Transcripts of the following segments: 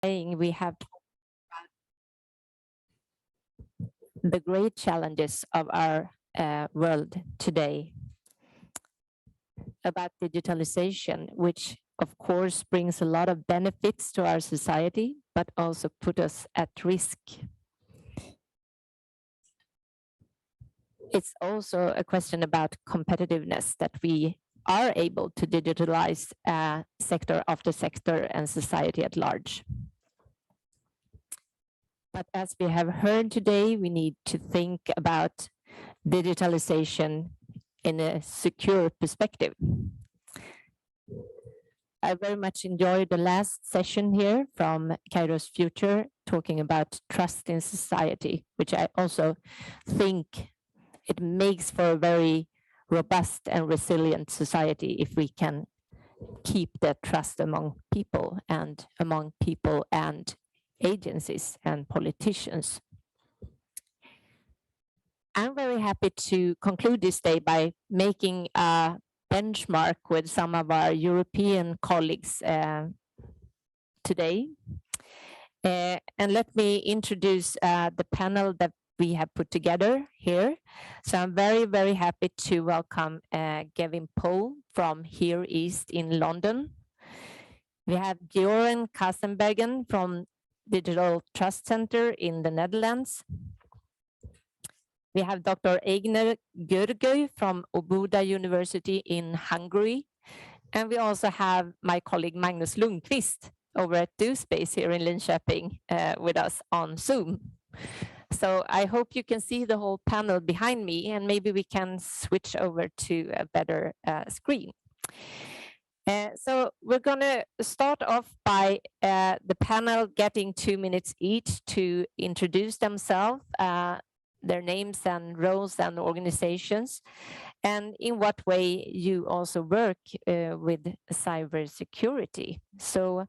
saying, we have the great challenges of our world today, about digitalization, which of course brings a lot of benefits to our society, but also put us at risk. It's also a question about competitiveness, that we are able to digitalize sector after sector and society at large. But as we have heard today, we need to think about digitalization in a secure perspective. I very much enjoyed the last session here from Kairos Future, talking about trust in society, which I also think it makes for a very robust and resilient society if we can keep that trust among people and agencies and politicians. I'm very happy to conclude this day by making a benchmark with some of our European colleagues today. And let me introduce the panel that we have put together here. So I'm very, very happy to welcome Gavin Pohl from Here East in London. We have Joren Kassenbergen from Digital Trust Center in the Netherlands. We have Dr. Egner Görgöy from Obuda University in Hungary. And we also have my colleague Magnus Lundqvist over at DoSpace here in Linköping with us on Zoom. So I hope you can see the whole panel behind me, and maybe we can switch over to a better screen. So we're going to start off by the panel getting 2 minutes each to introduce themselves, their names and roles and organizations, and in what way you also work with cybersecurity. So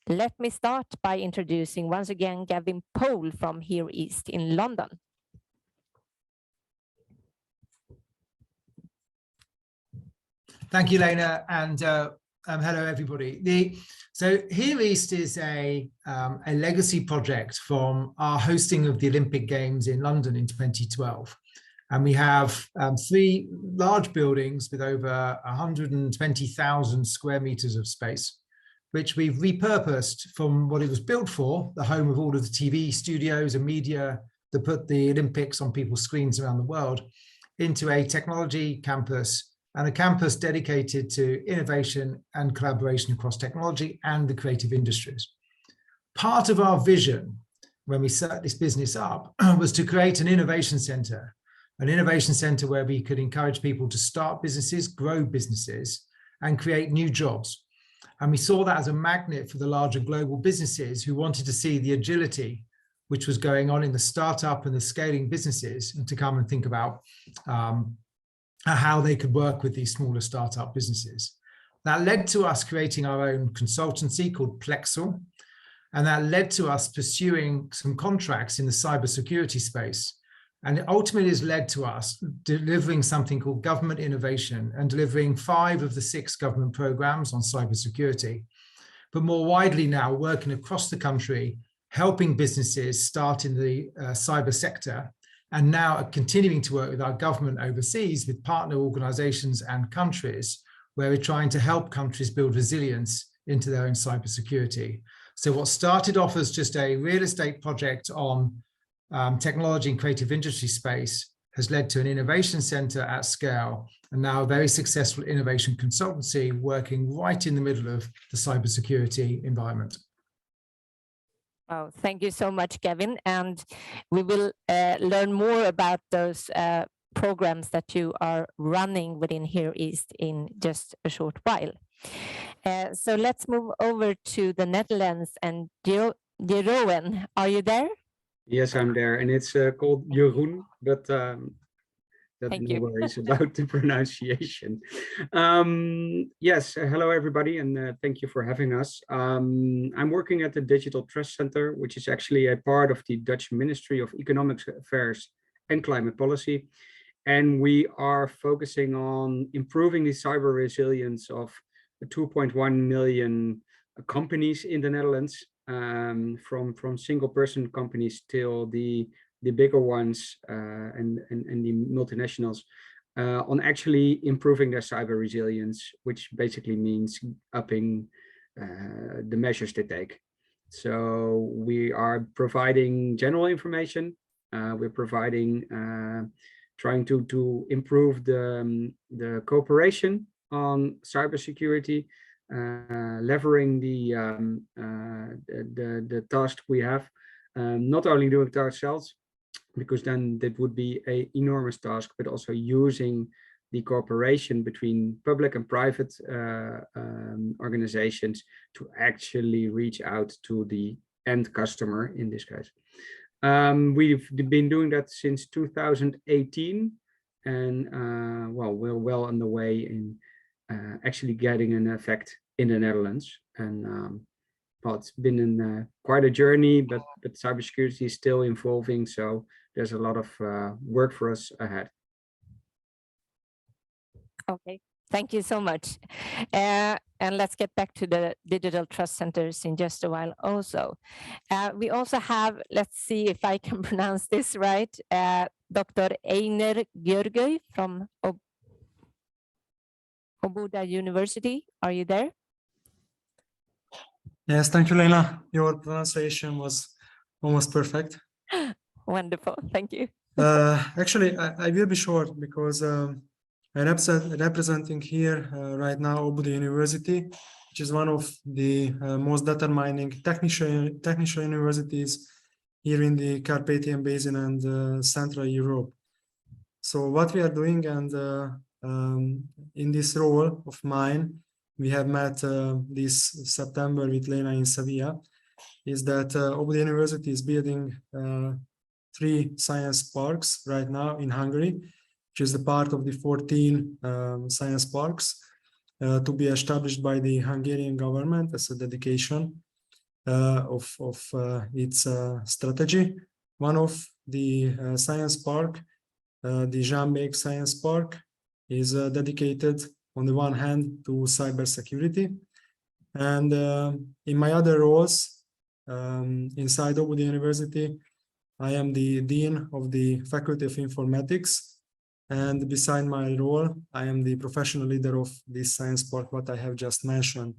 let me start by introducing once again Gavin Pohl from Here East in London. Thank you, Lena, and hello, everybody. So Here East is a legacy project from our hosting of the Olympic Games in London in 2012. And we have 3 large buildings with over 120,000 square meters of space, which we've repurposed from what it was built for, the home of all of the TV studios and media that put the Olympics on people's screens around the world, into a technology campus, and a campus dedicated to innovation and collaboration across technology and the creative industries. Part of our vision when we set this business up was to create an innovation center where we could encourage people to start businesses, grow businesses, and create new jobs. And we saw that as a magnet for the larger global businesses who wanted to see the agility which was going on in the startup and the scaling businesses, and to come and think about how they could work with these smaller startup businesses. That led to us creating our own consultancy called Plexel, and that led to us pursuing some contracts in the cybersecurity space. And it ultimately has led to us delivering something called government innovation and delivering 5 of the 6 government programs on cybersecurity. But more widely now, working across the country, helping businesses start in the cyber sector, and now continuing to work with our government overseas with partner organizations and countries, where we're trying to help countries build resilience into their own cybersecurity. So what started off as just a real estate project on technology and creative industry space has led to an innovation center at scale, and now a very successful innovation consultancy working right in the middle of the cybersecurity environment. Oh, thank you so much, Gavin. And we will learn more about those programs that you are running within Here East in just a short while. So let's move over to the Netherlands, and Jeroen, are you there? Yes, I'm there, and it's called Jeroen, but no worries about the pronunciation. Yes, hello everybody, and thank you for having us. I'm working at the Digital Trust Center, which is actually a part of the Dutch Ministry of Economic Affairs and Climate Policy. And we are focusing on improving the cyber resilience of 2.1 million companies in the Netherlands. from single person companies till the bigger ones and the multinationals on actually improving their cyber resilience, which basically means upping the measures they take. So we are providing general information. We're providing, trying to improve the cooperation on cybersecurity, levering the task we have, not only doing it ourselves, because then that would be an enormous task, but also using the cooperation between public and private organizations to actually reach out to the end customer in this case. We've been doing that since 2018, and well, we're well on the way in actually getting an effect in the Netherlands. And well, it's been quite a journey, but cybersecurity is still evolving, so there's a lot of work for us ahead. Okay, thank you so much. And let's get back to the digital trust centers in just a while also. We also have, let's see if I can pronounce this right, Dr. Einar Gjörgøy from Obuda University. Are you there? Yes, thank you, Lena. Your pronunciation was almost perfect. Wonderful, thank you. Actually, I will be short because I'm representing here right now Obuda University, which is one of the most determining technical universities here in the Carpathian Basin and Central Europe. So what we are doing, and in this role of mine, we have met this September with Lena in Sevilla, is that Obuda University is building 3 science parks right now in Hungary, which is the part of the 14 science parks to be established by the Hungarian government as a dedication of its strategy. One of the science park, the Zsámbék Science Park, is dedicated on the one hand to cybersecurity, and in my other roles inside Obuda University, I am the Dean of the Faculty of Informatics, and beside my role, I am the professional leader of this science park, what I have just mentioned.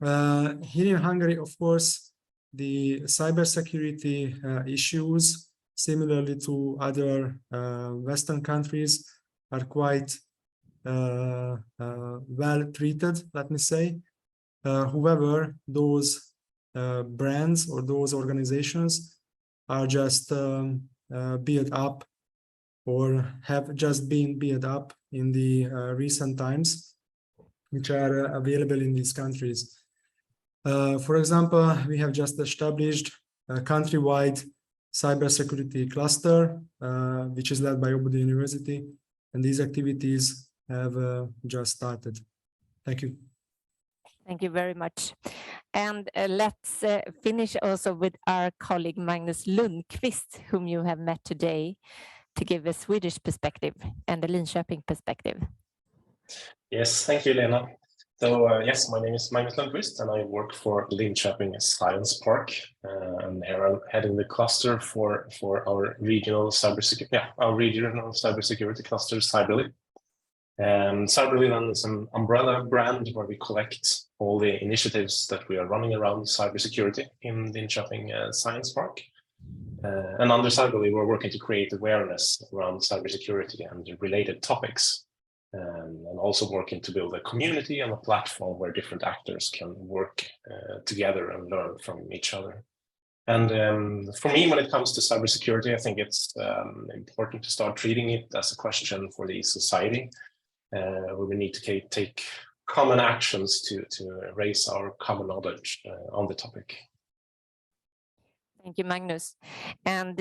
Here in Hungary, of course, the cybersecurity issues, similarly to other Western countries, are quite well treated, let me say. However, those brands or those organizations are just built up or have just been built up in the recent times, which are available in these countries. For example, we have just established a countrywide cybersecurity cluster, which is led by Obuda University, and these activities have just started. Thank you. Thank you very much. And let's finish also with our colleague Magnus Lundqvist, whom you have met today, to give a Swedish perspective and a Linköping perspective. Yes, thank you, Lena. So yes, my name is Magnus Lundqvist, and I work for Linköping Science Park, and here I'm heading the cluster for our regional cybersecurity, cluster, Cyberly. Cyberly then is an umbrella brand where we collect all the initiatives that we are running around cybersecurity in Linköping Science Park. And under Cyberly, we're working to create awareness around cybersecurity and related topics, and also working to build a community and a platform where different actors can work together and learn from each other. And for me, when it comes to cybersecurity, I think it's important to start treating it as a question for the society, where we need to take common actions to raise our common knowledge on the topic. Thank you, Magnus. And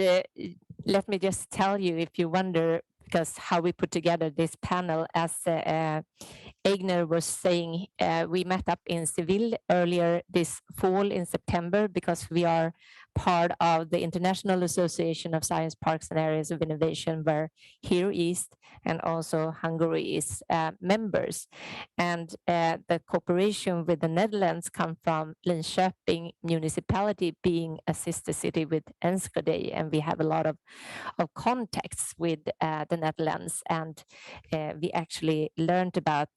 let me just tell you, if you wonder, because how we put together this panel, as Einar was saying, we met up in Seville earlier this fall in September, because we are part of the International Association of Science Parks and Areas of Innovation, where here East and also Hungary is members. And the cooperation with the Netherlands come from Linköping municipality being a sister city with Enschede, and we have a lot of contacts with the Netherlands, and we actually learned about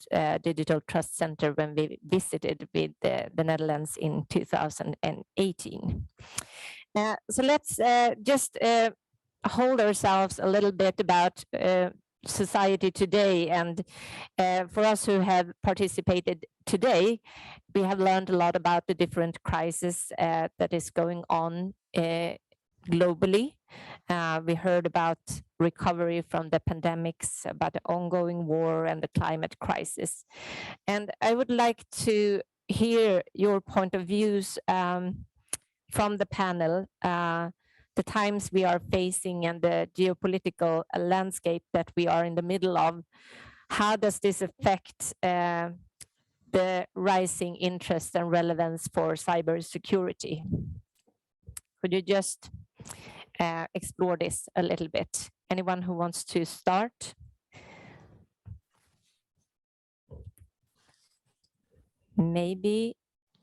Digital Trust Center when we visited with the Netherlands in 2018. So let's just hold ourselves a little bit about society today, and for us who have participated today, we have learned a lot about the different crises that is going on globally. We heard about recovery from the pandemics, about the ongoing war and the climate crisis. And I would like to hear your point of views from the panel, the times we are facing and the geopolitical landscape that we are in the middle of. How does this affect the rising interest and relevance for cybersecurity? Could you just explore this a little bit? Anyone who wants to start? Maybe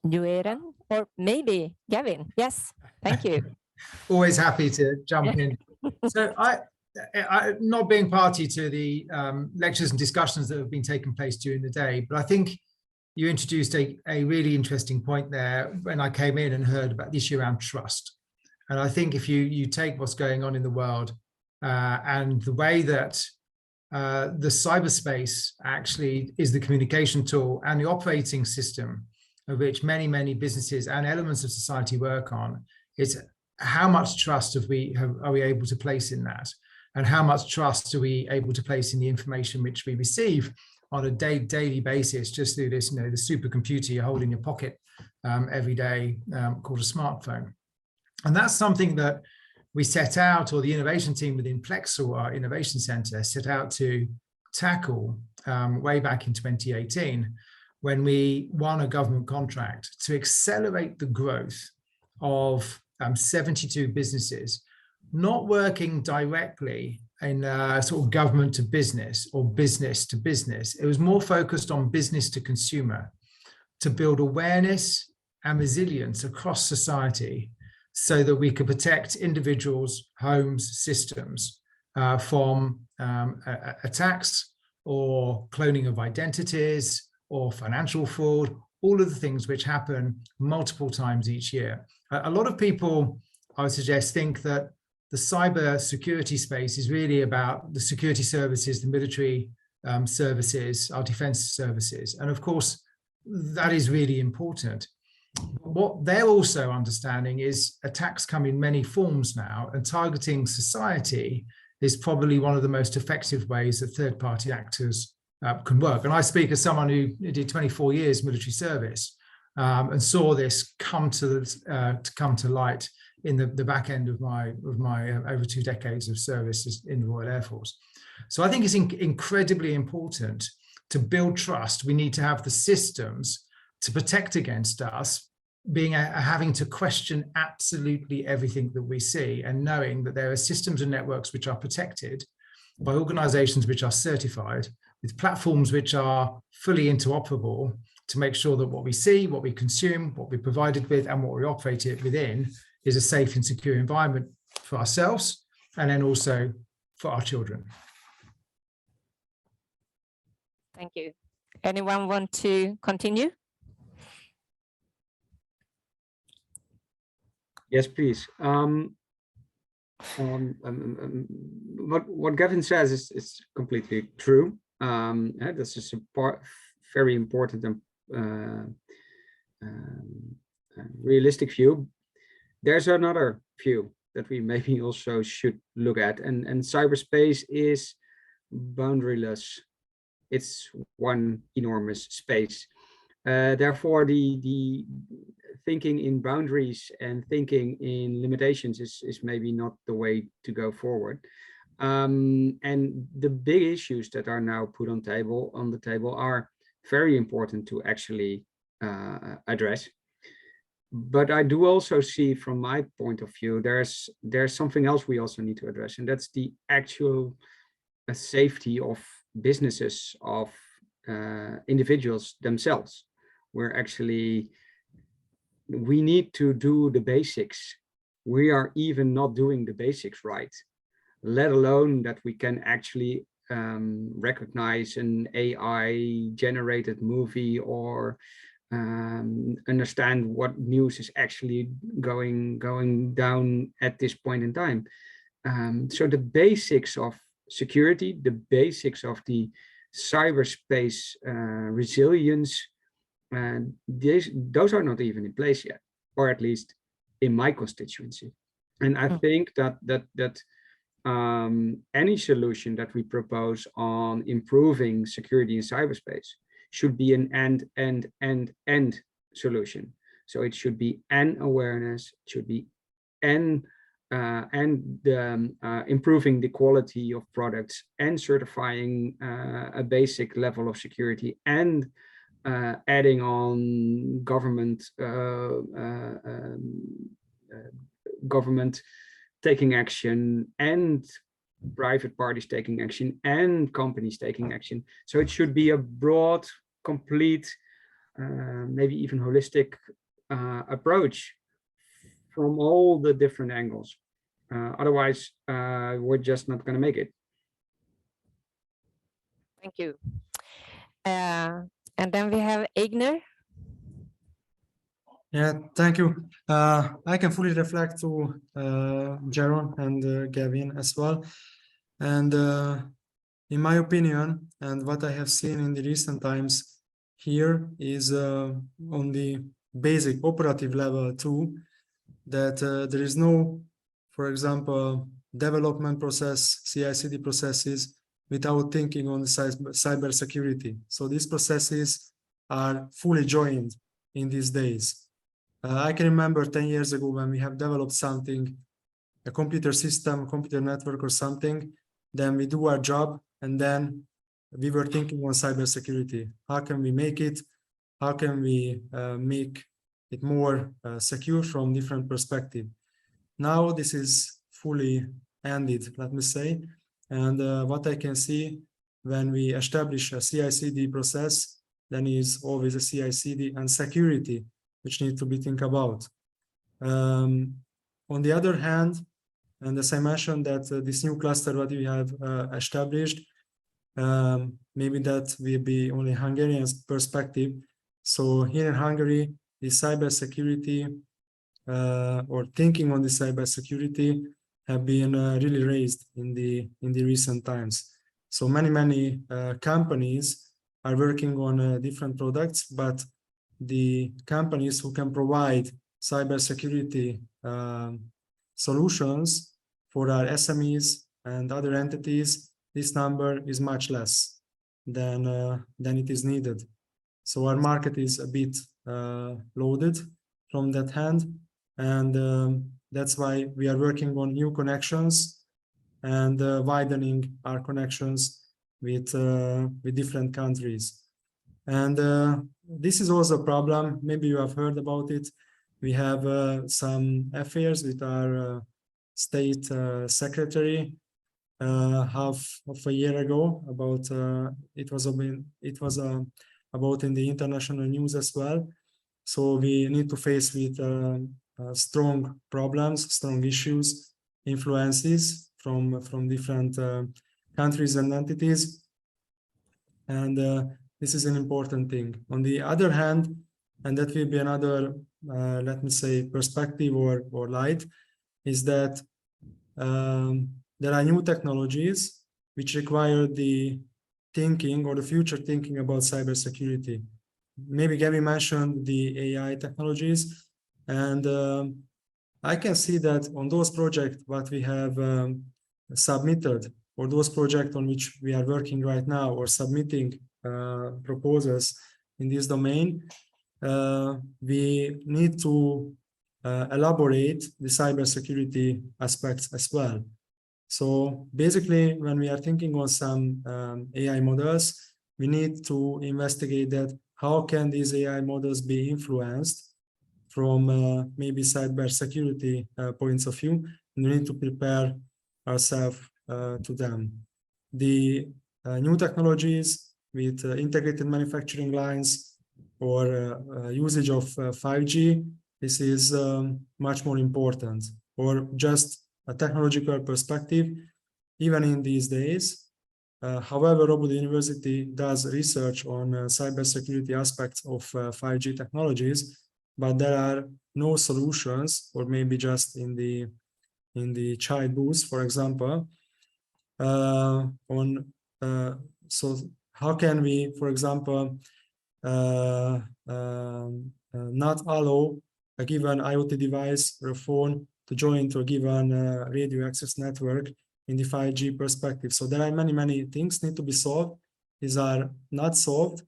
Jueren, or maybe Gavin. Yes, thank you. Always happy to jump in. So I not being party to the lectures and discussions that have been taking place during the day, but I think you introduced a really interesting point there when I came in and heard about the issue around trust. And I think if you take what's going on in the world and the way that the cyberspace actually is the communication tool and the operating system of which many, many businesses and elements of society work on, it's how much trust are we able to place in that? And how much trust are we able to place in the information which we receive on a daily basis, just through this, the supercomputer you hold in your pocket every day called a smartphone. And that's something that we set out, or the innovation team within Plexel, our innovation center, set out to tackle way back in 2018, when we won a government contract to accelerate the growth of 72 businesses, not working directly in sort of government to business or business to business. It was more focused on business to consumer, to build awareness and resilience across society so that we could protect individuals, homes, systems from attacks or cloning of identities or financial fraud, all of the things which happen multiple times each year. A lot of people, I would suggest, think that the cyber security space is really about the security services, the military services, our defense services. And of course, that is really important. What they're also understanding is attacks come in many forms now, and targeting society is probably one of the most effective ways that third-party actors can work. And I speak as someone who did 24 years military service and saw this come to light in the back end of my over 2 decades of service in the Royal Air Force. So I think it's incredibly important to build trust. We need to have the systems to protect against us having to question absolutely everything that we see, and knowing that there are systems and networks which are protected by organizations which are certified, with platforms which are fully interoperable, to make sure that what we see, what we consume, what we're provided with, and what we operate it within is a safe and secure environment for ourselves, and then also for our children. Thank you. Anyone want to continue? Yes, please. What Gavin says is completely true. This is a very important and realistic view. There's another view that we maybe also should look at, and cyberspace is boundaryless. It's one enormous space. Therefore, the thinking in boundaries and thinking in limitations is maybe not the way to go forward. And the big issues that are now put on the table are very important to actually address. But I do also see, from my point of view, there's something else we also need to address, and that's the actual safety of businesses, of individuals themselves. We need to do the basics. We are even not doing the basics right, let alone that we can actually recognize an AI generated movie, or understand what news is actually going down at this point in time. So the basics of security, the basics of the cyberspace resilience, and those are not even in place yet, or at least in my constituency. And I think that any solution that we propose on improving security in cyberspace should be an end solution. So it should be an awareness, it should be improving the quality of products, and certifying a basic level of security, and adding on government taking action, and private parties taking action, and companies taking action. So it should be a broad, complete, maybe even holistic approach from all the different angles. Otherwise, we're just not going to make it. Thank you. And then we have Ignar. Yeah, thank you. I can fully reflect to Jaron and Gavin as well. And in my opinion, and what I have seen in the recent times here is on the basic operative level too, that there is no, for example, development process, CI/CD processes, without thinking on the cyber security. So these processes are fully joined in these days. I can remember 10 years ago when we have developed something, a computer system, computer network or something, then we do our job, and then we were thinking on cybersecurity. How can we make it? How can we make it more secure from different perspectives? Now this is fully ended, let me say. And what I can see when we establish a CI/CD process, then is always a CI/CD and security, which need to be think about. On the other hand, and as I mentioned, that this new cluster that we have established, maybe that will be only Hungarian perspective. So here in Hungary, the cybersecurity or thinking on the cybersecurity have been really raised in the recent times. So many companies are working on different products, but the companies who can provide cybersecurity solutions for our SMEs and other entities, this number is much less than it is needed. So our market is a bit loaded from that hand, and that's why we are working on new connections and widening our connections with different countries. And this is also a problem. Maybe you have heard about it. We have some affairs with our state secretary half of a year ago. About it was about in the international news as well. So we need to face with strong problems, strong issues, influences from different countries and entities, and this is an important thing. On the other hand, and that will be another, let me say, perspective or light, is that there are new technologies which require the thinking or the future thinking about cybersecurity. Maybe Gabby mentioned the AI technologies, and I can see that on those projects what we have submitted, or those projects on which we are working right now or submitting proposals in this domain, we need to elaborate the cybersecurity aspects as well. So basically, when we are thinking on some AI models, we need to investigate that how can these AI models be influenced from maybe cybersecurity points of view, and we need to prepare ourselves to them. The new technologies with integrated manufacturing lines or usage of 5G, this is much more important. Or just a technological perspective, even in these days. However, Robert University does research on cybersecurity aspects of 5G technologies, but there are no solutions, or maybe just in the child booth, for example, so how can we, for example, not allow a given IoT device or a phone to join to a given radio access network in the 5G perspective. So there are many things need to be solved. These are not solved,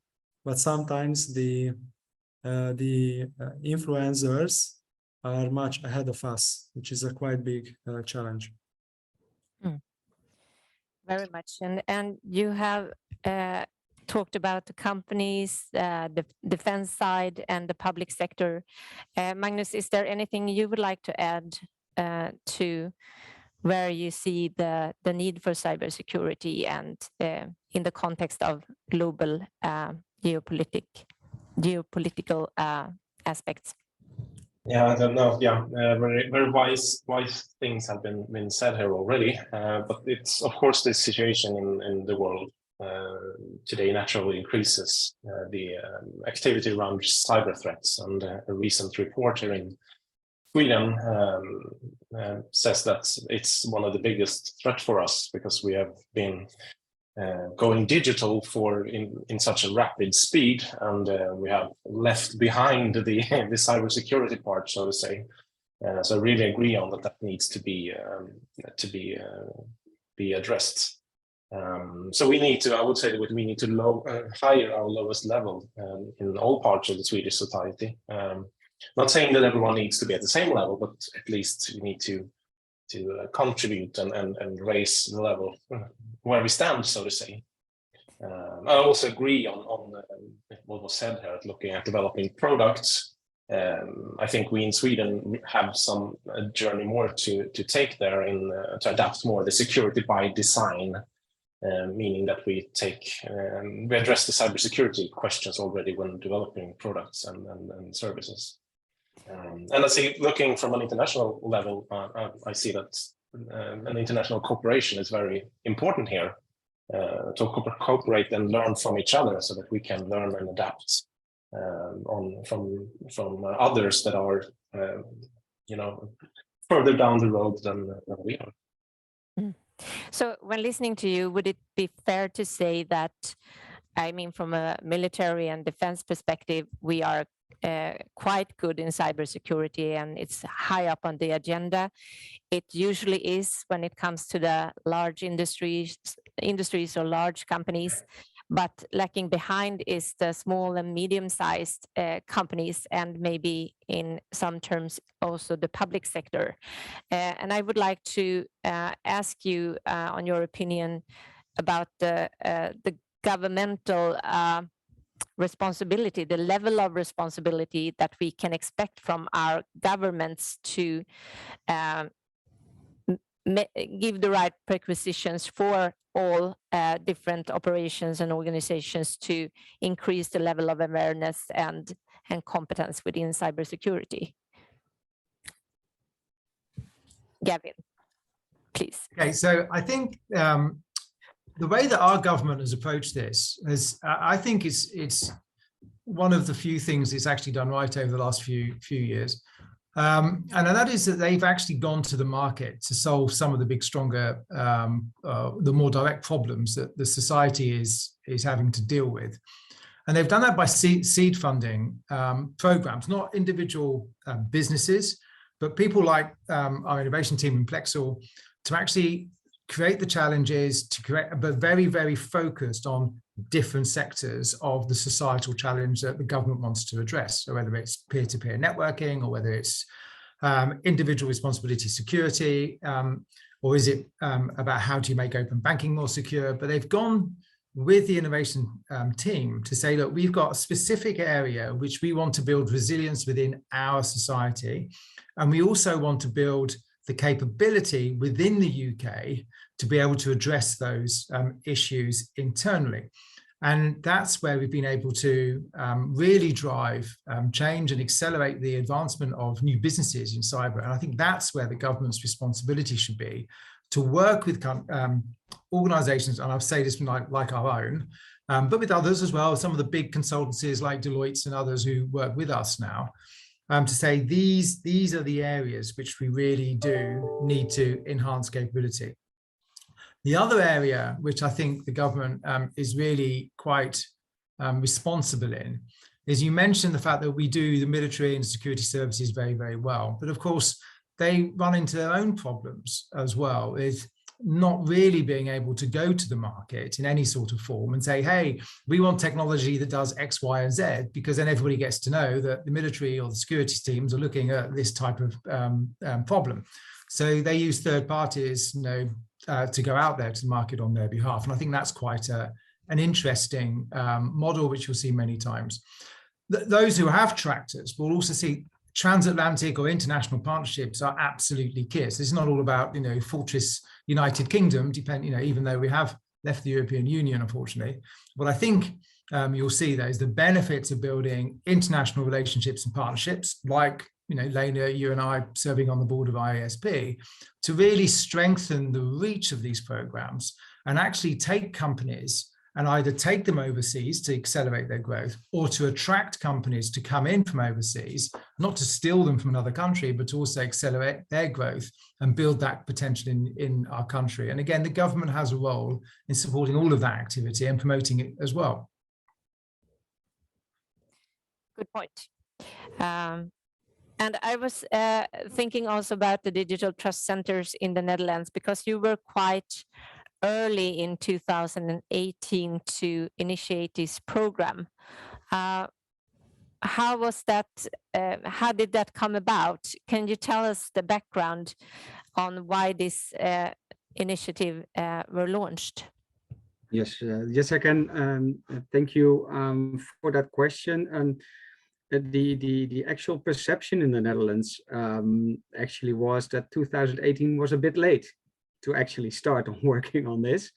but sometimes the influencers are much ahead of us, which is a quite big challenge. Very much. And you have talked about the companies, the defense side and the public sector. Magnus, is there anything you would like to add to where you see the need for cybersecurity and in the context of global geopolitical aspects? Yeah, I don't know. Yeah, very wise things have been said here already. But it's of course the situation in the world today naturally increases the activity around cyber threats, and a recent report here in Sweden says that it's one of the biggest threats for us because we have been going digital in such a rapid speed, and we have left behind the cybersecurity part, so to say. So I really agree on that needs to be addressed. So we need to, I would say that we need to higher our lowest level in all parts of the Swedish society. Not saying that everyone needs to be at the same level, but at least we need to contribute and raise the level where we stand, so to say. I also agree on what was said here, looking at developing products. I think we in Sweden have some journey more to take there to adapt more the security by design, meaning that we address the cybersecurity questions already when developing products and services. And I see, looking from an international level, I see that an international cooperation is very important here, to cooperate and learn from each other so that we can learn and adapt from others that are, further down the road than we are. So when listening to you, would it be fair to say that, I mean, from a military and defense perspective, we are quite good in cybersecurity and it's high up on the agenda? It usually is when it comes to the large industries or large companies, but lacking behind is the small and medium-sized companies, and maybe in some terms also the public sector. And I would like to ask you on your opinion about the governmental responsibility, the level of responsibility that we can expect from our governments to give the right prerequisitions for all different operations and organizations to increase the level of awareness and competence within cybersecurity. Gavin, please. Okay, so I think the way that our government has approached this is, I think it's one of the few things it's actually done right over the last few years. And that is that they've actually gone to the market to solve some of the big, stronger, the more direct problems that the society is having to deal with. And they've done that by seed funding programs, not individual businesses, but people like our innovation team in Plexel, to actually create the challenges, but very, very focused on different sectors of the societal challenge that the government wants to address. So whether it's peer-to-peer networking, or whether it's individual responsibility security, or is it about how do you make open banking more secure? But they've gone with the innovation team to say, look, we've got a specific area which we want to build resilience within our society. And we also want to build the capability within the UK to be able to address those issues internally. And that's where we've been able to really drive change and accelerate the advancement of new businesses in cyber. And I think that's where the government's responsibility should be, to work with organizations, and I'll say this like our own, but with others as well, some of the big consultancies like Deloitte and others who work with us now, to say these are the areas which we really do need to enhance capability. The other area which I think the government is really quite responsible in is, you mentioned the fact that we do the military and security services very, very well. But of course, they run into their own problems as well, with not really being able to go to the market in any sort of form and say, hey, we want technology that does X, Y, and Z, because then everybody gets to know that the military or the security teams are looking at this type of problem. So they use third parties, to go out there to the market on their behalf. And I think that's quite an interesting model, which you'll see many times. Those who have tractors will also see transatlantic or international partnerships are absolutely key. So it's not all about, Fortress United Kingdom, even though we have left the European Union, unfortunately. What I think you'll see there is the benefits of building international relationships and partnerships, like, Lena, you and I serving on the board of IASP, to really strengthen the reach of these programs and actually take companies and either take them overseas to accelerate their growth, or to attract companies to come in from overseas, not to steal them from another country, but to also accelerate their growth and build that potential in our country. And again, the government has a role in supporting all of that activity and promoting it as well. Good point. And I was thinking also about the digital trust centers in the Netherlands, because you were quite early in 2018 to initiate this program. How was that? How did that come about? Can you tell us the background on why this initiative were launched? Yes, yes, I can. Thank you for that question. And the actual perception in the Netherlands actually was that 2018 was a bit late to actually start working on this.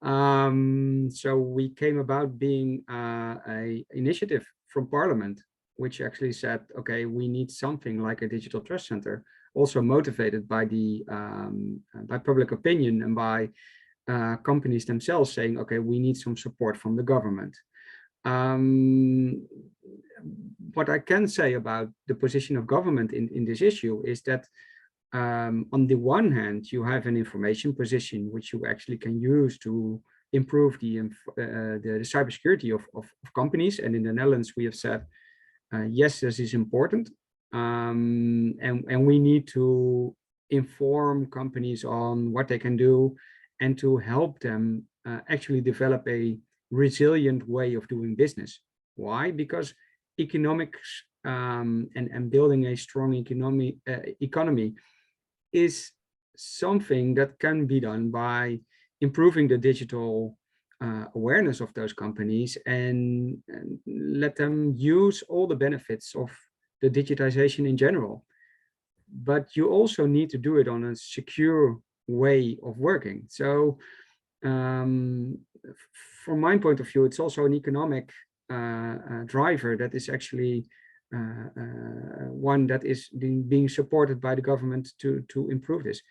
So we came about being an initiative from Parliament, which actually said, okay, we need something like a digital trust center, also motivated by the by public opinion and by companies themselves saying, okay, we need some support from the government. What I can say about the position of government in this issue is that on the one hand, you have an information position which you actually can use to improve the cybersecurity of companies. And in the Netherlands, we have said, yes, this is important. And we need to inform companies on what they can do and to help them actually develop a resilient way of doing business. Why? Because economics and building a strong economy is something that can be done by improving the digital awareness of those companies and let them use all the benefits of the digitization in general. But you also need to do it on a secure way of working. So from my point of view, it's also an economic driver that is actually one that is being supported by the government to improve this.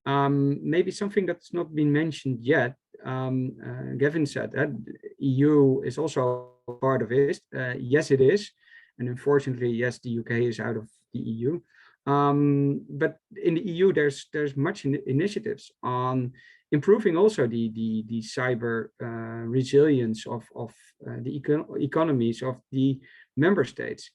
Maybe something that's not been mentioned yet, Gavin said that EU is also part of it. Yes, it is. And unfortunately, yes, the UK is out of the EU. But in the EU, there's much initiatives on improving also the cyber resilience of the economies of the member states.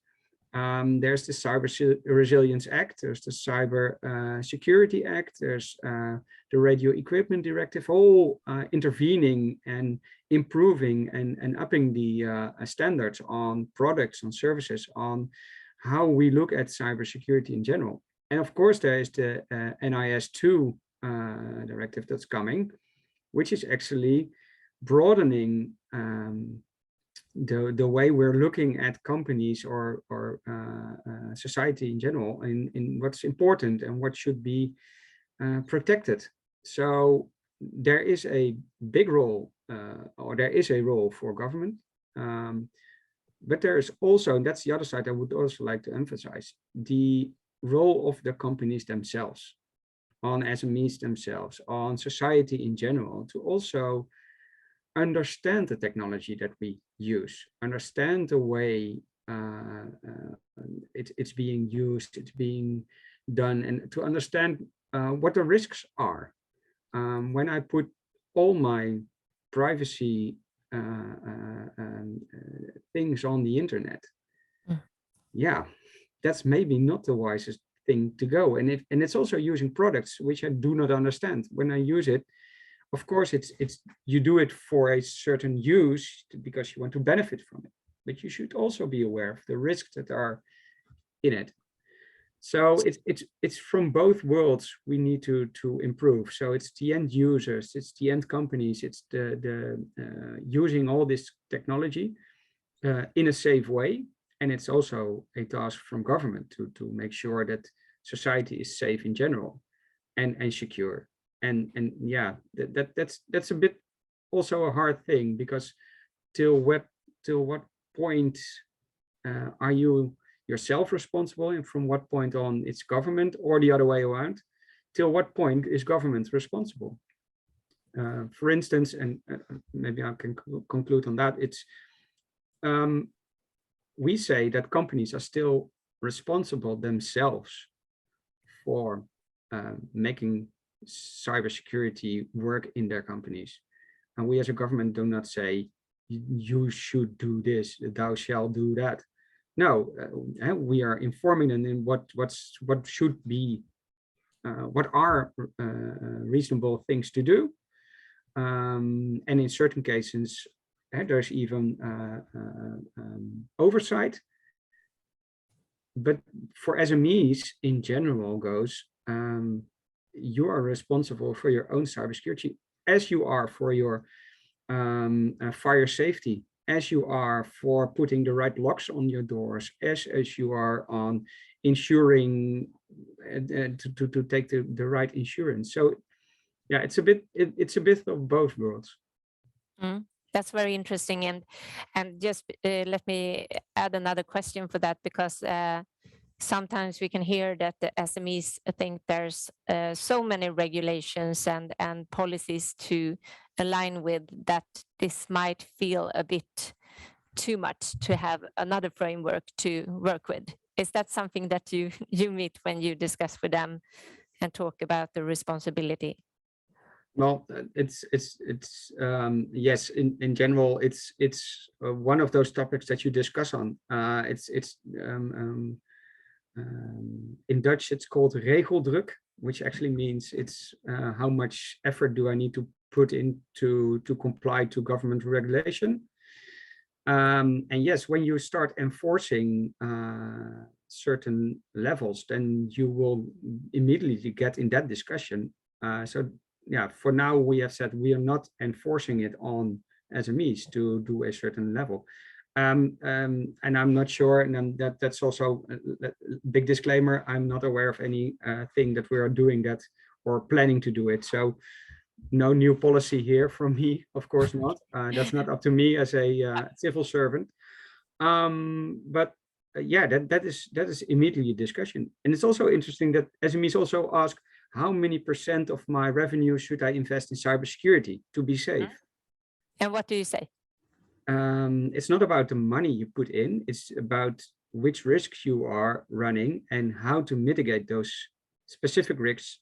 There's the Cyber Resilience Act, there's the Cyber Security Act, there's the Radio Equipment Directive, all intervening and improving and upping the standards on products, on services, on how we look at cybersecurity in general. And of course, there is the NIS2 directive that's coming, which is actually broadening the way we're looking at companies or society in general in what's important and what should be protected. So there is a big role, or there is a role for government, but there is also, and that's the other side I would also like to emphasize, the role of the companies themselves, on SMEs themselves, on society in general, to also understand the technology that we use, understand the way it's being used, it's being done, and to understand what the risks are. When I put all my privacy things on the internet, yeah, that's maybe not the wisest thing to go. And it's also using products which I do not understand. When I use it, of course, it's you do it for a certain use because you want to benefit from it, but you should also be aware of the risks that are in it. So it's from both worlds we need to improve. So it's the end users, it's the end companies, it's the using all this technology in a safe way, and it's also a task from government to make sure that society is safe in general and secure. And yeah, that's a bit also a hard thing, because till what point are you yourself responsible, and from what point on it's government, or the other way around, till what point is government responsible? For instance, and maybe I can conclude on that, it's we say that companies are still responsible themselves for making cybersecurity work in their companies. And we as a government do not say, you should do this, thou shalt do that. No, we are informing them in what should be, what are reasonable things to do. And in certain cases, there's even oversight. But for SMEs in general goes, you are responsible for your own cybersecurity, as you are for your fire safety, as you are for putting the right locks on your doors, as you are on ensuring to take the right insurance. So yeah, it's a bit of both worlds. That's very interesting, and just let me add another question for that, because sometimes we can hear that the SMEs think there's so many regulations and policies to align with, that this might feel a bit too much to have another framework to work with. Is that something that you meet when you discuss with them and talk about the responsibility? Well, it's yes, in general, it's one of those topics that you discuss on. In Dutch, it's called regeldruk, which actually means it's how much effort do I need to put in to comply to government regulation. And yes, when you start enforcing certain levels, then you will immediately get in that discussion. So yeah, for now we have said we are not enforcing it on SMEs to do a certain level. And I'm not sure, and that's also a big disclaimer, I'm not aware of any thing that we are doing that or planning to do it. So no new policy here from me, of course not. That's not up to me as a civil servant. But yeah, that is immediately a discussion. And it's also interesting that SMEs also ask, how many % of my revenue should I invest in cybersecurity to be safe? And what do you say? It's not about the money you put in, it's about which risks you are running and how to mitigate those specific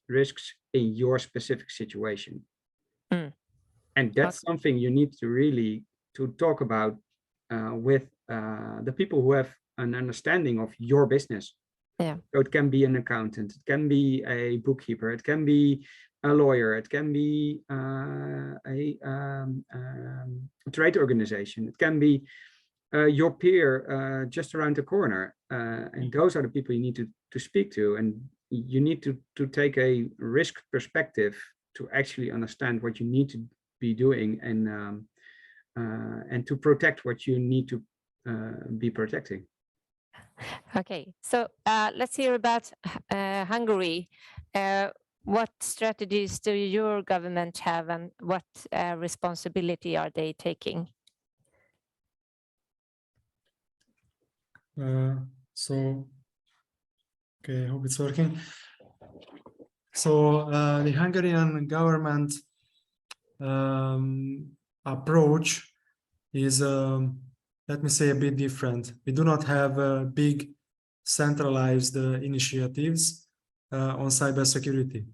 risks in your specific situation. And that's something you need to really talk about with the people who have an understanding of your business. Yeah. So it can be an accountant, it can be a bookkeeper, it can be a lawyer, it can be a trade organization, it can be your peer just around the corner. And those are the people you need to speak to, and you need to take a risk perspective to actually understand what you need to be doing, and and to protect what you need to be protecting. Okay, so let's hear about Hungary. What strategies do your government have, and what responsibility are they taking? So, okay, I hope it's working. So the Hungarian government approach is, let me say, a bit different. We do not have big centralized initiatives on cybersecurity.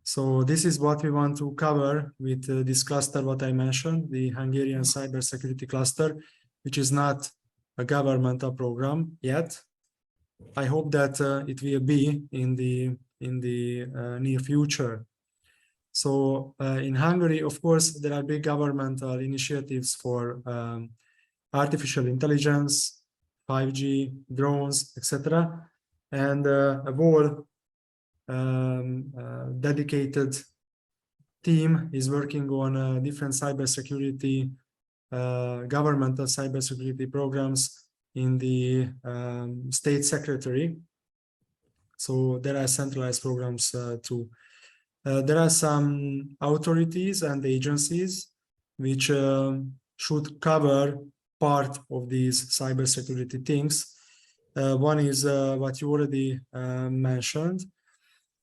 So this is what we want to cover with this cluster, what I mentioned, the Hungarian cybersecurity cluster, which is not a governmental program yet. I hope that it will be in the near future. So in Hungary, of course, there are big governmental initiatives for artificial intelligence, 5G, drones, etc., and a whole dedicated team is working on different cybersecurity, governmental cybersecurity programs in the state secretary. So there are centralized programs too. There are some authorities and agencies which should cover part of these cybersecurity things. One is what you already mentioned,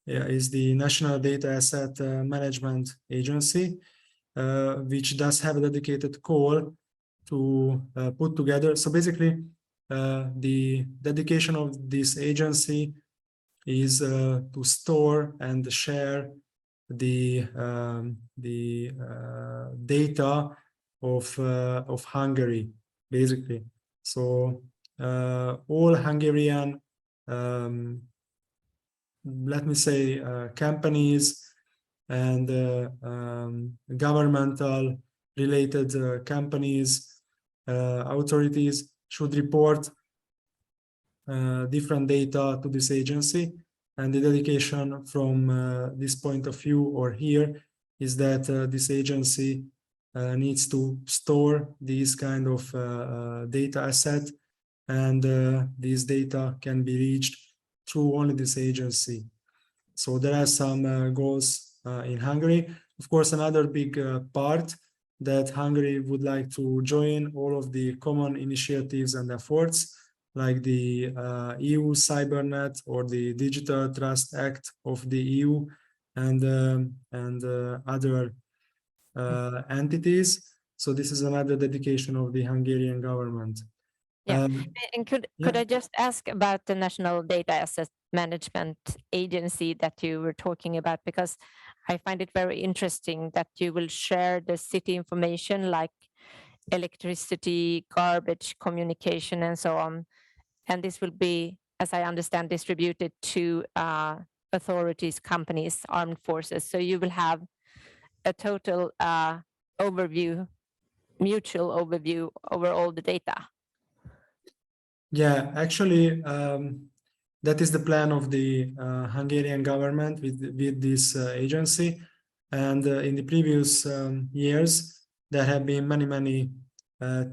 is the National Data Asset Management Agency, which does have a dedicated call to put together. So basically, the dedication of this agency is to store and share the data of Hungary, basically. So all Hungarian, let me say, companies and governmental related companies, authorities should report different data to this agency. And the dedication from this point of view or here is that this agency needs to store these kind of data asset, and these data can be reached through only this agency. So there are some goals in Hungary. Of course, another big part that Hungary would like to join all of the common initiatives and efforts, like the EU CyberNet or the Digital Trust Act of the EU and other entities. So this is another dedication of the Hungarian government. Yeah, and could I just ask about the National Data Asset Management Agency that you were talking about, because I find it very interesting that you will share the city information like electricity, garbage, communication, and so on. And this will be, as I understand, distributed to authorities, companies, armed forces. So you will have a total overview, mutual overview over all the data. Yeah, actually, that is the plan of the Hungarian government with this agency. And in the previous years, there have been many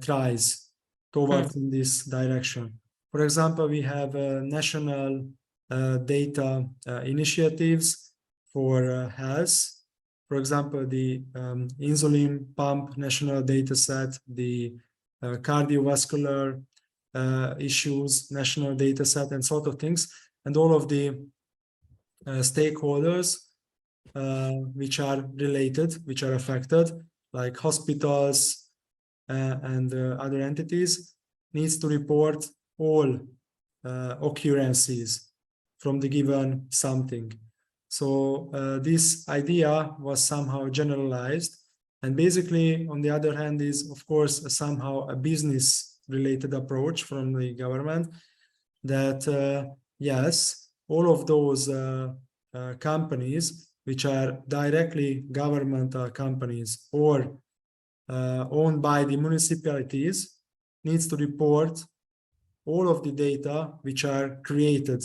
tries towards in this direction. For example, we have national data initiatives for health. For example, the insulin pump national data set, the cardiovascular issues, national data set, and sort of things, and all of the stakeholders which are related, which are affected, like hospitals and other entities, needs to report all occurrences from the given something. So this idea was somehow generalized, and basically, on the other hand, is of course somehow a business related approach from the government that yes, all of those companies which are directly governmental companies or owned by the municipalities needs to report all of the data which are created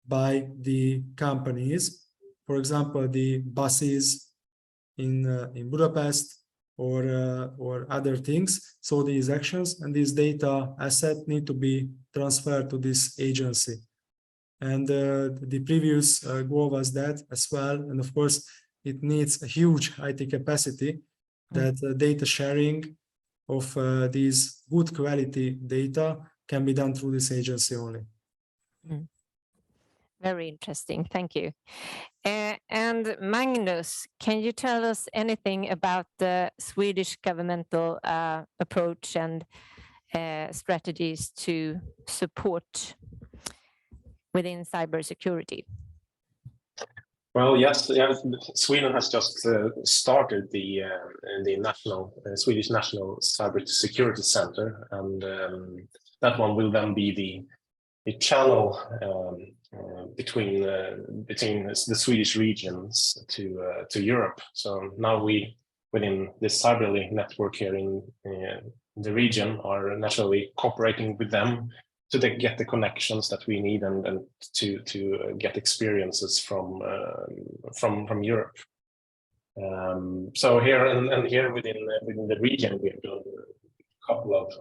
by the companies. For example, the buses in Budapest or other things. So these actions and these data asset need to be transferred to this agency. And the previous goal was that as well. And of course, it needs a huge IT capacity that data sharing of these good quality data can be done through this agency only. Very interesting. Thank you. And Magnus, can you tell us anything about the Swedish governmental approach and strategies to support within cybersecurity? Well, yes, Sweden has just started the national Swedish National Cybersecurity Center, and that one will then be the channel between the Swedish regions to Europe. So now we, within this CyberLink network here in the region, are naturally cooperating with them to get the connections that we need and to get experiences from Europe. So here and here within the region, we have done a couple of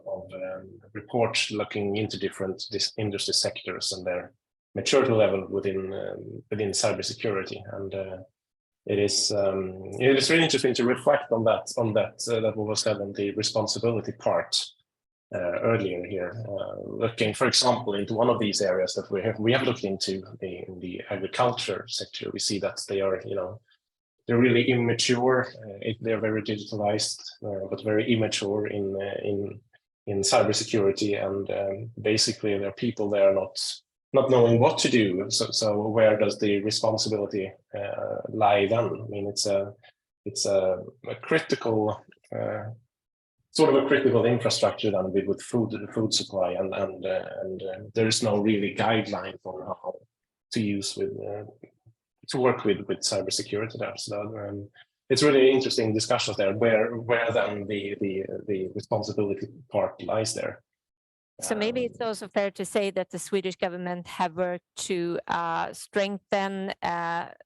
reports looking into different industry sectors and their maturity level within cybersecurity, and it is really interesting to reflect on that what was said on the responsibility part earlier here, looking, for example, into one of these areas that we have looked into in the agriculture sector. We see that they are, they're really immature. They're very digitalized, but very immature in cybersecurity, and basically there are people there not knowing what to do. So where does the responsibility lie then? I mean, it's a critical sort of a critical infrastructure than with food supply, and there is no really guideline for how to use to work with cybersecurity there. So it's really interesting discussions there, where then the responsibility part lies there. So maybe it's also fair to say that the Swedish government have worked to strengthen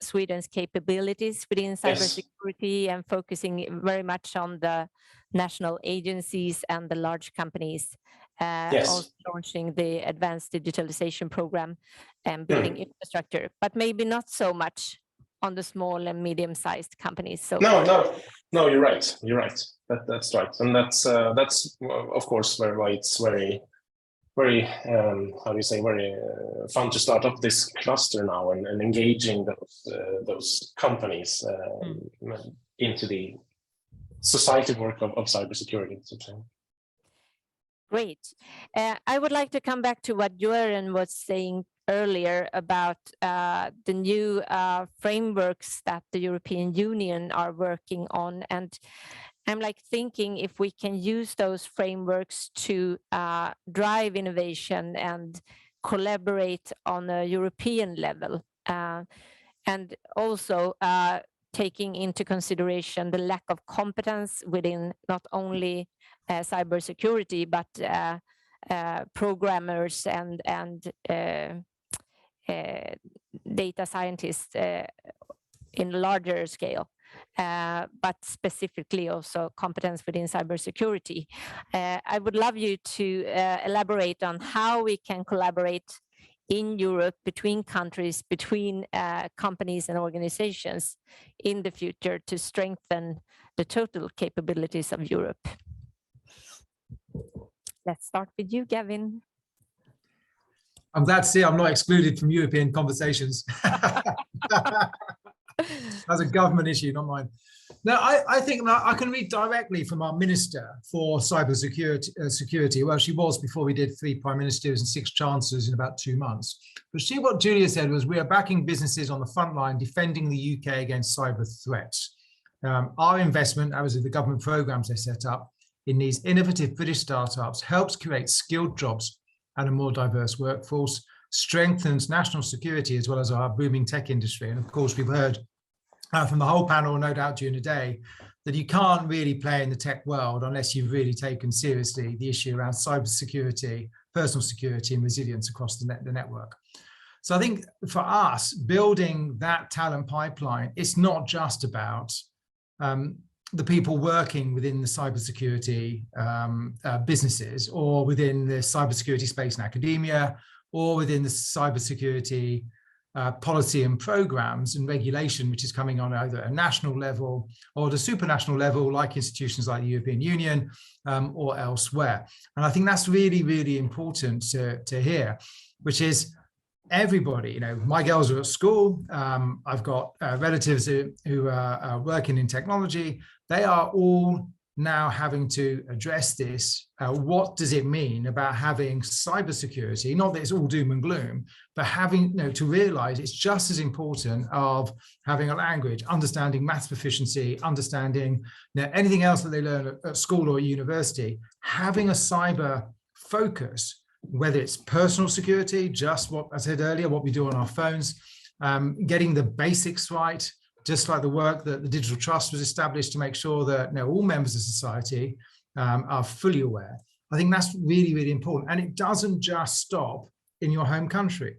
Sweden's capabilities within cybersecurity, yes, and focusing very much on the national agencies and the large companies, yes, also launching the advanced digitalization program and building infrastructure, but maybe not so much on the small and medium-sized companies. So no, you're right. That's right, and that's of course why it's very how do you say, very fun to start up this cluster now and engaging those companies into the society work of cybersecurity. Great. I would like to come back to what Göran was saying earlier about the new frameworks that the European Union are working on, and I'm thinking if we can use those frameworks to drive innovation and collaborate on a European level, and also taking into consideration the lack of competence within not only cybersecurity, but programmers and data scientists in larger scale. But specifically also competence within cybersecurity. I would love you to elaborate on how we can collaborate in Europe, between countries, between companies and organizations in the future to strengthen the total capabilities of Europe. Let's start with you, Gavin. I'm glad to see I'm not excluded from European conversations. That's a government issue, not mine. No, I think I can read directly from our Minister for Cybersecurity. Well, she was before we did 3 prime ministers and 6 chancellors in about 2 months. But what Julia said was, we are backing businesses on the front line, defending the UK against cyber threats. Our investment, that was the government programs they set up, in these innovative British startups helps create skilled jobs and a more diverse workforce, strengthens national security as well as our booming tech industry. And of course, we've heard from the whole panel, no doubt during the day, that you can't really play in the tech world unless you've really taken seriously the issue around cybersecurity, personal security and resilience across the network. So I think for us, building that talent pipeline, it's not just about the people working within the cybersecurity businesses, or within the cybersecurity space in academia, or within the cybersecurity policy and programs and regulation, which is coming on either a national level or at a supranational level, like institutions like the European Union or elsewhere. And I think that's really, really important to hear, which is everybody, you know, my girls are at school. I've got relatives who are working in technology. They are all now having to address this. What does it mean about having cybersecurity? Not that it's all doom and gloom, but having, you know, to realize it's just as important of having a language, understanding maths proficiency, understanding, you know, anything else that they learn at school or university, having a cyber focus, whether it's personal security, just what I said earlier, what we do on our phones, getting the basics right, just like the work that the Digital Trust was established to make sure that, you know, all members of society are fully aware. I think that's really, really important. And it doesn't just stop in your home country.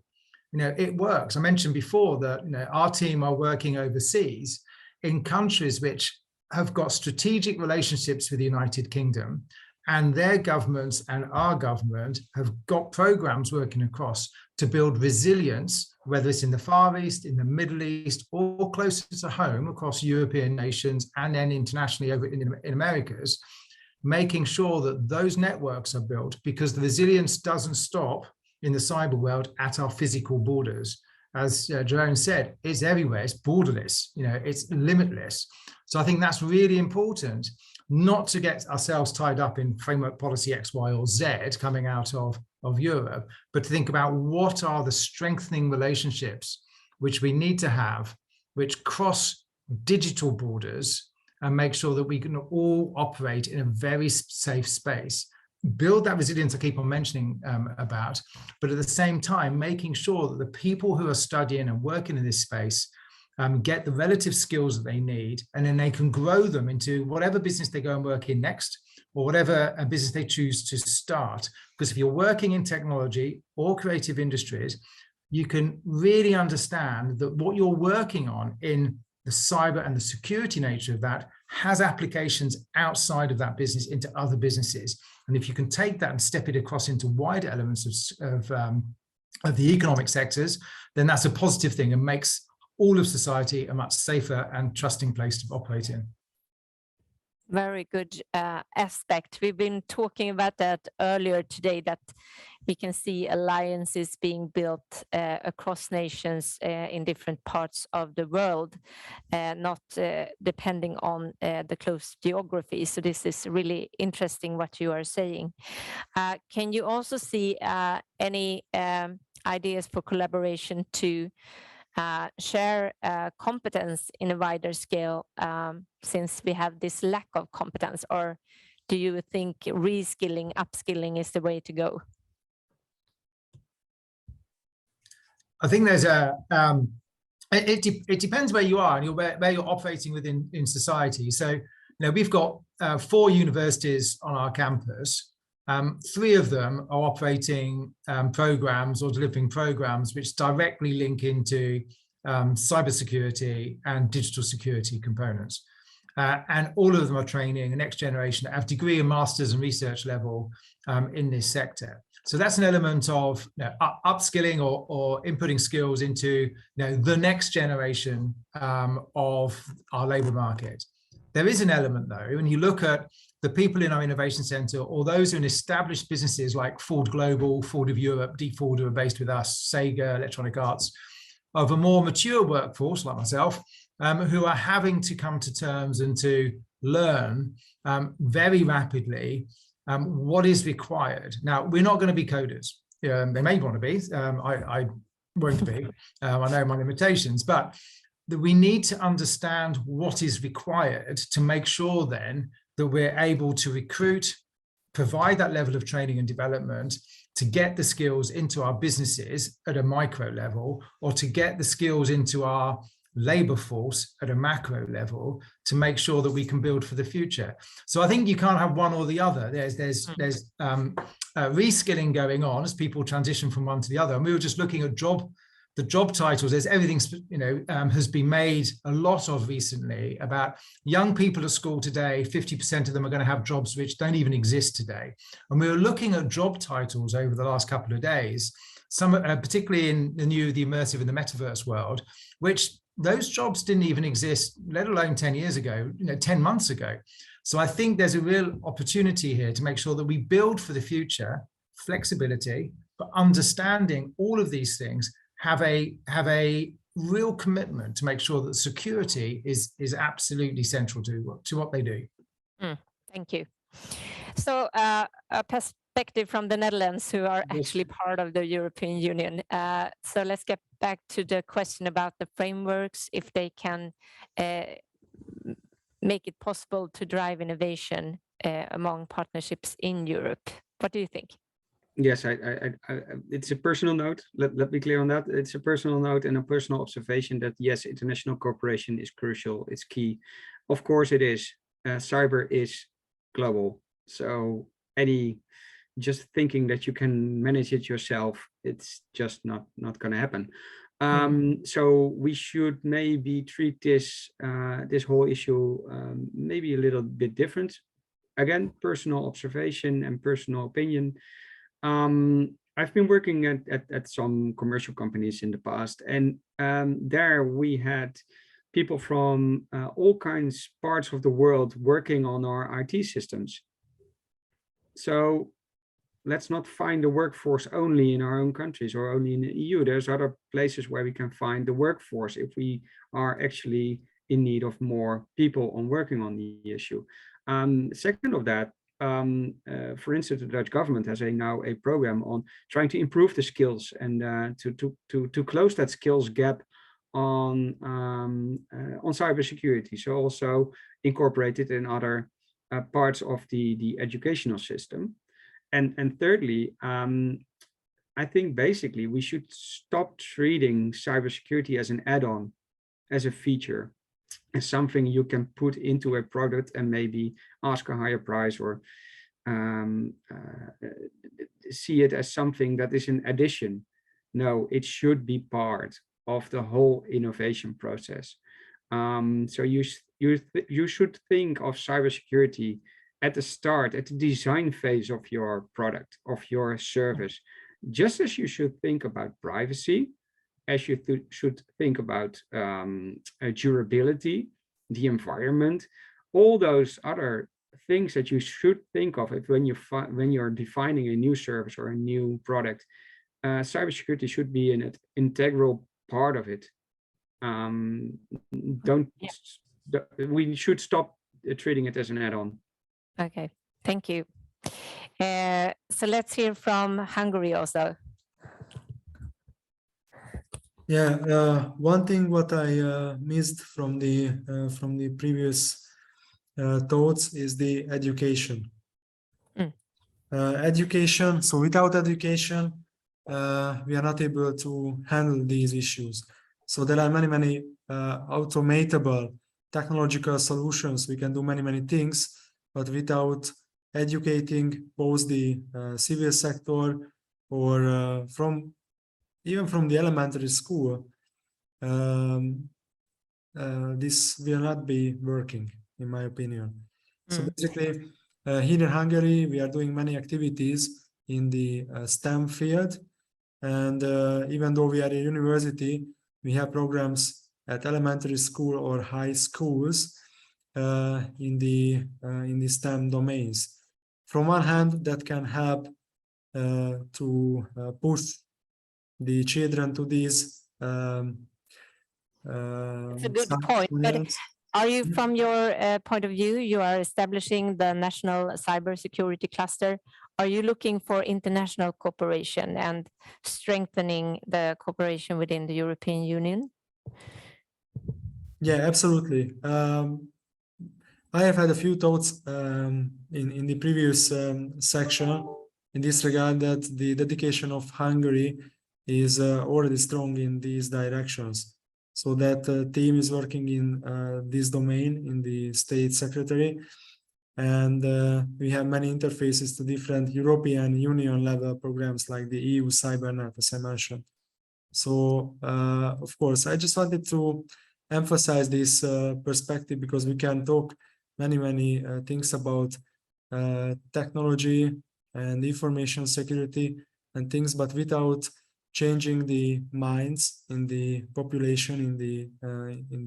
You know, it works. I mentioned before that, you know, our team are working overseas in countries which have got strategic relationships with the United Kingdom, and their governments and our government have got programs working across to build resilience, whether it's in the Far East, in the Middle East, or closer to home across European nations and then internationally over in Americas, making sure that those networks are built, because the resilience doesn't stop in the cyber world at our physical borders. As Jerome said, it's everywhere, it's borderless, you know, it's limitless. So I think that's really important, not to get ourselves tied up in framework policy X, Y, or Z coming out of Europe, but to think about what are the strengthening relationships which we need to have, which cross digital borders, and make sure that we can all operate in a very safe space. Build that resilience I keep on mentioning about, but at the same time, making sure that the people who are studying and working in this space get the relative skills that they need, and then they can grow them into whatever business they go and work in next, or whatever business they choose to start. Because if you're working in technology or creative industries, you can really understand that what you're working on in the cyber and the security nature of that has applications outside of that business into other businesses. And if you can take that and step it across into wider elements of the economic sectors, then that's a positive thing and makes all of society a much safer and trusting place to operate in. Very good aspect. We've been talking about that earlier today, that we can see alliances being built across nations in different parts of the world, not depending on the close geography. So this is really interesting what you are saying. Can you also see any ideas for collaboration to share competence in a wider scale, since we have this lack of competence? Or do you think reskilling, upskilling is the way to go? I think there's it depends where you are and where you're operating within in society. So, you know, we've got 4 universities on our campus. 3 of them are operating programs or delivering programs which directly link into cybersecurity and digital security components. And all of them are training the next generation at degree and master's and research level in this sector. So that's an element of, you know, upskilling or inputting skills into, you know, the next generation of our labour market. There is an element, though, when you look at the people in our innovation centre, or those in established businesses like Ford Global, Ford of Europe, Deep Ford, who are based with us, Sega, Electronic Arts, of a more mature workforce like myself, who are having to come to terms and to learn very rapidly what is required. Now, we're not going to be coders. They may want to be. I won't be. I know my limitations, but we need to understand what is required to make sure then that we're able to recruit, provide that level of training and development, to get the skills into our businesses at a micro level, or to get the skills into our labor force at a macro level, to make sure that we can build for the future. So I think you can't have one or the other. There's reskilling going on as people transition from one to the other. And we were just looking at job the job titles, there's everything, has been made a lot of recently about young people at school today. 50% of them are going to have jobs which don't even exist today. And we were looking at job titles over the last couple of days, some particularly in the immersive and the metaverse world, which those jobs didn't even exist, let alone 10 years ago, 10 months ago. So I think there's a real opportunity here to make sure that we build for the future flexibility, but understanding all of these things, have a real commitment to make sure that security is absolutely central to what they do. Thank you. So a perspective from the Netherlands, who are actually part of the European Union. So let's get back to the question about the frameworks, if they can make it possible to drive innovation among partnerships in Europe. What do you think? Yes, it's a personal note. Let me be clear on that. It's a personal note and a personal observation that yes, international cooperation is crucial. It's key. Of course it is. Cyber is global. So just thinking that you can manage it yourself, it's just not going to happen. So we should maybe treat this whole issue maybe a little bit different. Again, personal observation and personal opinion. I've been working at some commercial companies in the past, and there we had people from all kinds parts of the world working on our IT systems. So let's not find the workforce only in our own countries or only in the EU. There's other places where we can find the workforce if we are actually in need of more people on working on the issue. Second of that, for instance, the Dutch government has now a program on trying to improve the skills and to close that skills gap on cybersecurity. So also incorporated in other parts of the educational system. And thirdly, I think basically we should stop treating cybersecurity as an add-on, as a feature, as something you can put into a product and maybe ask a higher price or see it as something that is an addition. No, it should be part of the whole innovation process. So you should think of cybersecurity at the start, at the design phase of your product, of your service, just as you should think about privacy, as you should think about durability, the environment, all those other things that you should think of it when you're defining a new service or a new product. Cybersecurity should be an integral part of it. We should stop treating it as an add-on. Okay, thank you. So let's hear from Hungary also. Yeah, one thing what I missed from the previous thoughts is the education. Education. So without education, we are not able to handle these issues. So there are many automatable technological solutions. We can do many things, but without educating both the civil sector or even from the elementary school, this will not be working, in my opinion. So basically, here in Hungary, we are doing many activities in the STEM field. And even though we are a university, we have programs at elementary school or high schools in the STEM domains. From one hand, that can help to push the children to these it's a good point, but are you, from your point of view, you are establishing the National Cybersecurity Cluster. Are you looking for international cooperation and strengthening the cooperation within the European Union? Yeah, absolutely. I have had a few thoughts in the previous section in this regard, that the dedication of Hungary is already strong in these directions. So that team is working in this domain in the State Secretary. And we have many interfaces to different European Union level programs like the EU CyberNet, as I mentioned. So, of course, I just wanted to emphasize this perspective, because we can talk many things about technology and information security and things, but without changing the minds in the population in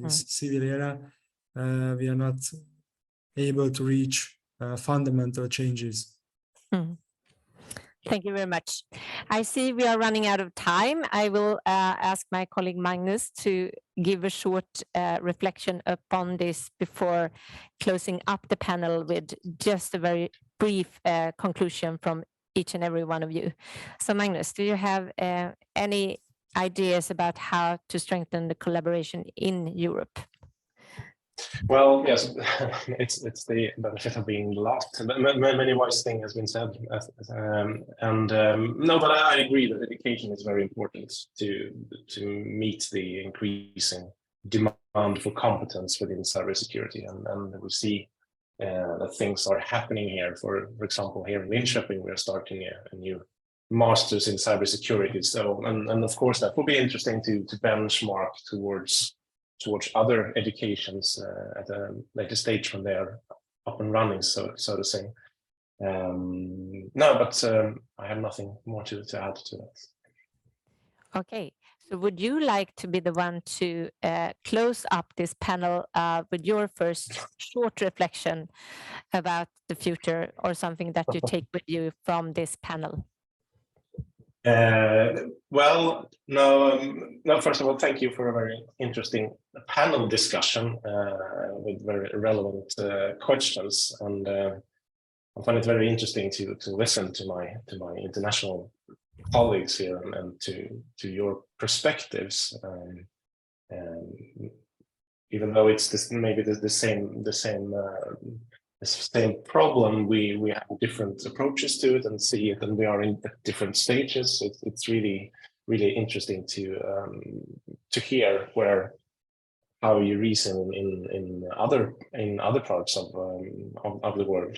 this civil era, we are not able to reach fundamental changes. Thank you very much. I see we are running out of time. I will ask my colleague Magnus to give a short reflection upon this before closing up the panel with just a very brief conclusion from each and every one of you. So Magnus, do you have any ideas about how to strengthen the collaboration in Europe? Well, yes, it's the benefit of being last. Many wise things has been said, no, but I agree that education is very important to meet the increasing demand for competence within cybersecurity, and we see that things are happening here. For example, here in Linköping, we are starting a new masters in cybersecurity. So, and of course, that will be interesting to benchmark towards other educations at a later stage when they are up and running, so to say. No, but I have nothing more to add to that. Okay, so would you like to be the one to close up this panel with your first short reflection about the future, or something that you take with you from this panel? Well, no. First of all, thank you for a very interesting panel discussion with very relevant questions, and I find it very interesting to listen to my international colleagues here and to your perspectives. Even though it's maybe the same problem, we have different approaches to it and see it, and we are in different stages. It's really interesting to hear how you reason in other parts of the world.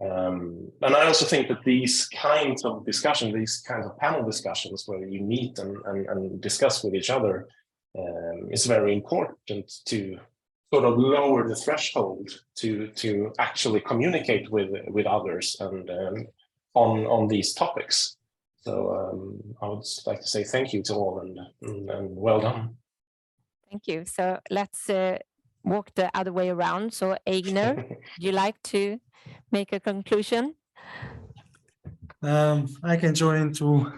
And I also think that these kinds of discussions, these kinds of panel discussions where you meet and discuss with each other, is very important to sort of lower the threshold to actually communicate with others and on these topics. So I would like to say thank you to all and well done. Thank you. So let's walk the other way around. So Eigner, would you like to make a conclusion? I can join to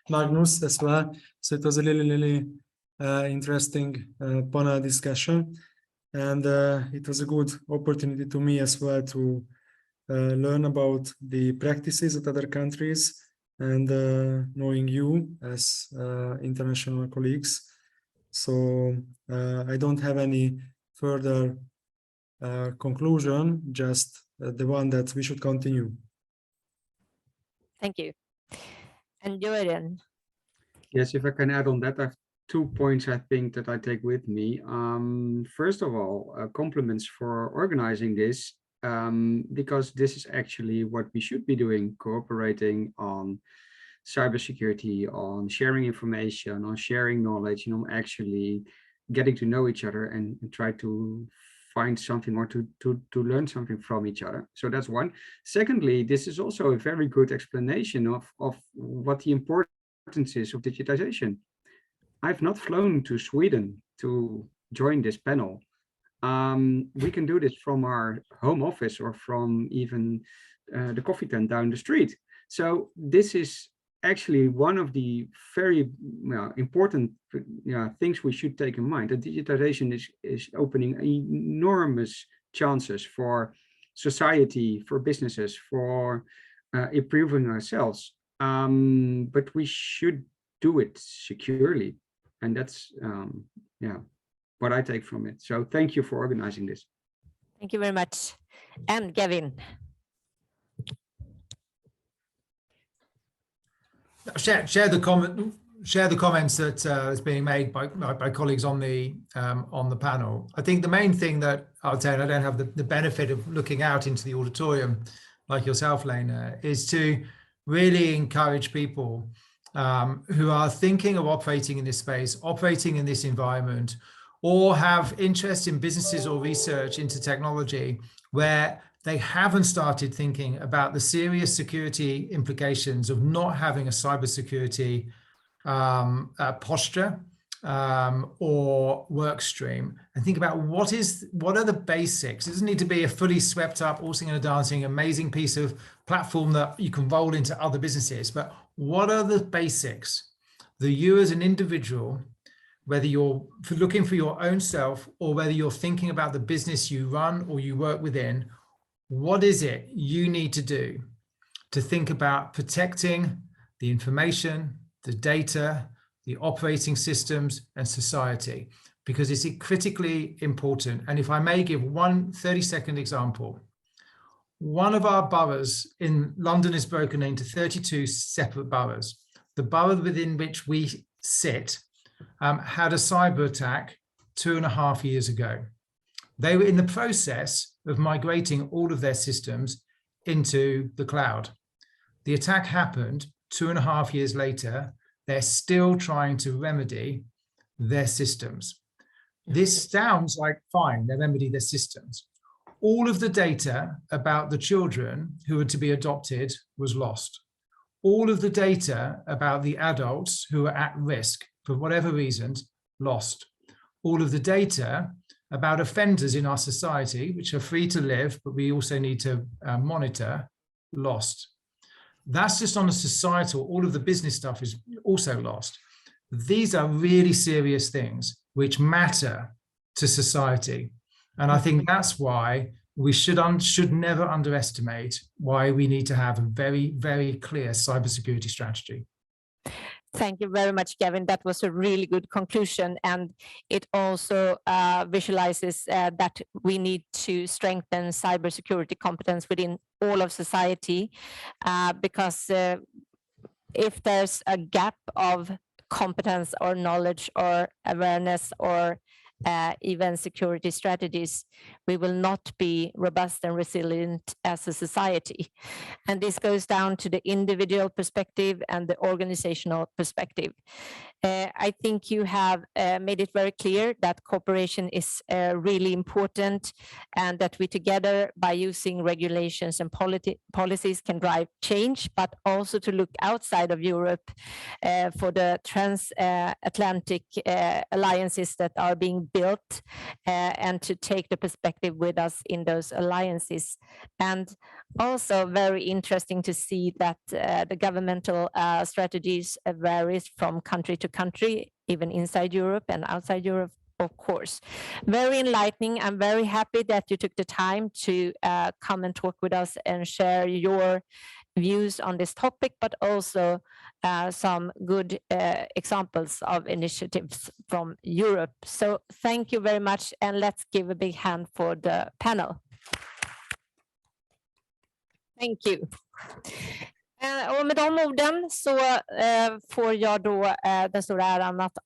Magnus as well. So it was a really interesting panel discussion. And it was a good opportunity to me as well to learn about the practices of other countries and knowing you as international colleagues. So I don't have any further conclusion, just the one that we should continue. Thank you. And Jordan. Yes, if I can add on that, I have 2 points I think that I take with me. First of all, compliments for organizing this, because this is actually what we should be doing, cooperating on cybersecurity, on sharing information, on sharing knowledge, on actually getting to know each other and try to find something or to learn something from each other. So that's one. Secondly, this is also a very good explanation of what the importance is of digitization. I've not flown to Sweden to join this panel. We can do this from our home office or from even the coffee tent down the street. So this is actually one of the very important things we should take in mind. That digitization is opening enormous chances for society, for businesses, for improving ourselves. But we should do it securely. And that's, what I take from it. So thank you for organizing this. Thank you very much. And Gavin. Share the comments that is being made by colleagues on the panel. I think the main thing that I would say, and I don't have the benefit of looking out into the auditorium like yourself, Lena, is to really encourage people who are thinking of operating in this space, operating in this environment, or have interest in businesses or research into technology where they haven't started thinking about the serious security implications of not having a cybersecurity posture or work stream, and think about what are the basics. It doesn't need to be a fully swept up, all singing and dancing, amazing piece of platform that you can roll into other businesses, but what are the basics that you as an individual, whether you're looking for your own self or whether you're thinking about the business you run or you work within, what is it you need to do to think about protecting the information, the data, the operating systems and society? Because it's critically important. And if I may give one 30-second example, one of our boroughs in London is broken into 32 separate boroughs. The borough within which we sit had a cyber attack 2.5 years ago. They were in the process of migrating all of their systems into the cloud. The attack happened 2.5 years later. They're still trying to remedy their systems. This sounds like fine, they remedy their systems. All of the data about the children who were to be adopted was lost. All of the data about the adults who are at risk for whatever reasons, lost. All of the data about offenders in our society, which are free to live, but we also need to monitor, lost. That's just on a societal. All of the business stuff is also lost. These are really serious things which matter to society. And I think that's why we should never underestimate why we need to have a very, very clear cybersecurity strategy. Thank you very much, Kevin. That was a really good conclusion. And it also visualizes that we need to strengthen cybersecurity competence within all of society, because if there's a gap of competence or knowledge or awareness or even security strategies, we will not be robust and resilient as a society. And this goes down to the individual perspective and the organizational perspective. I think you have made it very clear that cooperation is really important, and that we together, by using regulations and policies, can drive change, but also to look outside of Europe for the transatlantic alliances that are being built, and to take the perspective with us in those alliances. And also very interesting to see that the governmental strategies varies from country to country, even inside Europe and outside Europe, of course. Very enlightening. I'm very happy that you took the time to come and talk with us and share your views on this topic, but also some good examples of initiatives from Europe. So thank you very much, and let's give a big hand for the panel. Thank you. Och med de orden så får jag då den stora äran att